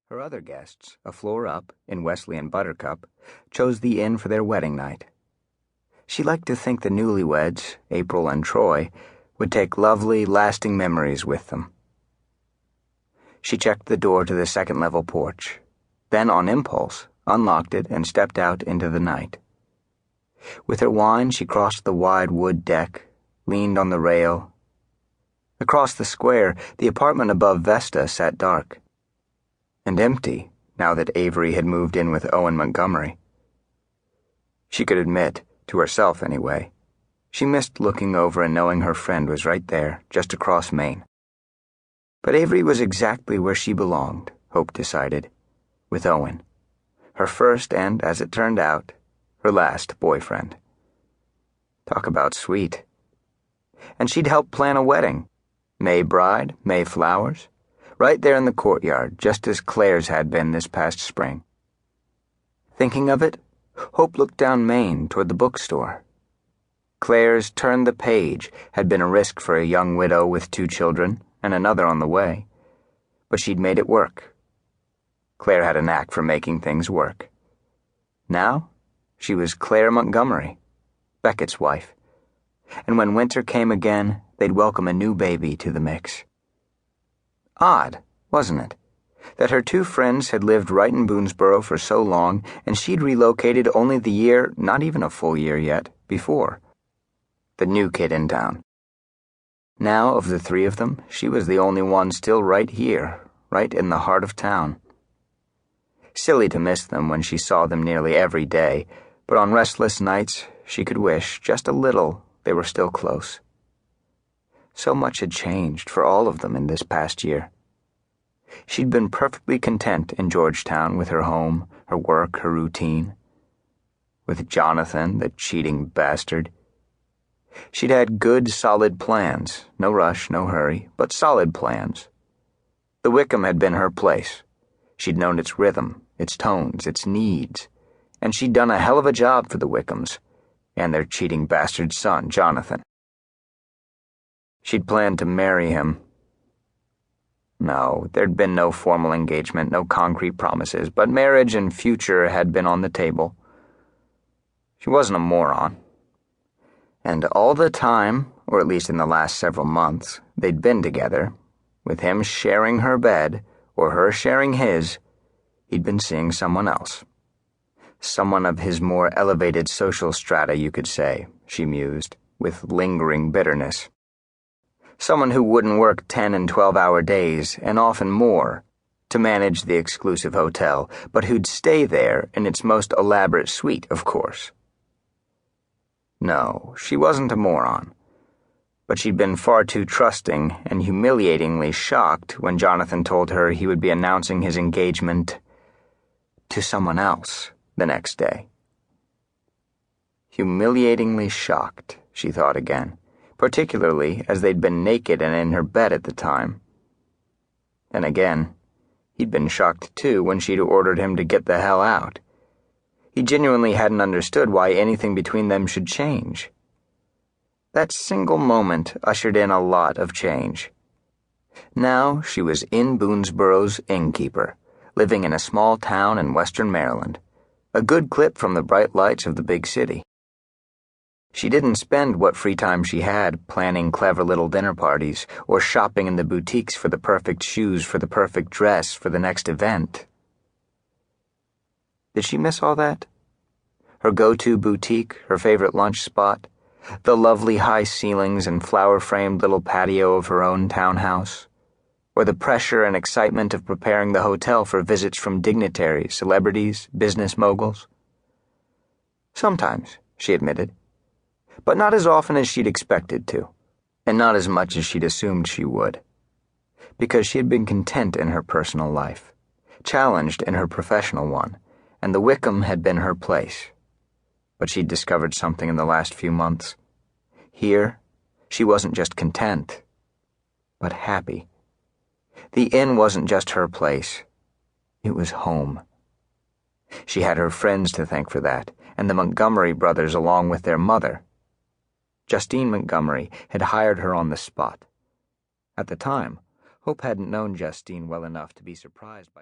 Her other guests, a floor up, in Wesley and Buttercup, chose the inn for their wedding night. She liked to think the newlyweds, April and Troy, would take lovely, lasting memories with them. She checked the door to the second-level porch, then, on impulse, unlocked it and stepped out into the night. With her wine, she crossed the wide wood deck, leaned on the rail. Across the square, the apartment above Vesta sat dark and empty now that Avery had moved in with Owen Montgomery. She could admit, to herself anyway, she missed looking over and knowing her friend was right there, just across Main. But Avery was exactly where she belonged, Hope decided, with Owen, her first and, as it turned out, her last boyfriend. Talk about sweet. And she'd help plan a wedding. May bride, May flowers, right there in the courtyard, just as Claire's had been this past spring. Thinking of it, Hope looked down Main toward the bookstore. Claire's Turn the Page had been a risk for a young widow with 2 children and another on the way, but she'd made it work. Claire had a knack for making things work. Now, she was Claire Montgomery, Beckett's wife, and when winter came again, they'd welcome a new baby to the mix. Odd, wasn't it, that her 2 friends had lived right in Boonsboro for so long, and she'd relocated only the year, not even a full year yet, before. The new kid in town. Now, of the 3 of them, she was the only one still right here, right in the heart of town. Silly to miss them when she saw them nearly every day, but on restless nights she could wish, just a little, they were still close. So much had changed for all of them in this past year. She'd been perfectly content in Georgetown with her home, her work, her routine. With Jonathan, the cheating bastard. She'd had good, solid plans, no rush, no hurry, but solid plans. The Wickham had been her place. She'd known its rhythm, its tones, its needs, and she'd done a hell of a job for the Wickhams and their cheating bastard son, Jonathan. She'd planned to marry him. No, there'd been no formal engagement, no concrete promises, but marriage and future had been on the table. She wasn't a moron. And all the time, or at least in the last several months, they'd been together, with him sharing her bed, or her sharing his, he'd been seeing someone else. Someone of his more elevated social strata, you could say, she mused, with lingering bitterness. Someone who wouldn't work 10 and 12-hour days, and often more, to manage the exclusive hotel, but who'd stay there in its most elaborate suite, of course. No, she wasn't a moron, but she'd been far too trusting and humiliatingly shocked when Jonathan told her he would be announcing his engagement to someone else the next day. Humiliatingly shocked, she thought again, particularly as they'd been naked and in her bed at the time. And again, he'd been shocked too when she'd ordered him to get the hell out. He genuinely hadn't understood why anything between them should change. That single moment ushered in a lot of change. Now she was Inn BoonsBoroAs innkeeper, living in a small town in western Maryland, a good clip from the bright lights of the big city. She didn't spend what free time she had planning clever little dinner parties or shopping in the boutiques for the perfect shoes for the perfect dress for the next event. Did she miss all that? Her go-to boutique, her favorite lunch spot, the lovely high ceilings and flower-framed little patio of her own townhouse, or the pressure and excitement of preparing the hotel for visits from dignitaries, celebrities, business moguls? Sometimes, she admitted, but not as often as she'd expected to, and not as much as she'd assumed she would, because she had been content in her personal life, challenged in her professional one, and the Wickham had been her place. But she'd discovered something in the last few months. Here, she wasn't just content, but happy. The inn wasn't just her place. It was home. She had her friends to thank for that, and the Montgomery brothers along with their mother. Justine Montgomery had hired her on the spot. At the time, Hope hadn't known Justine well enough to be surprised by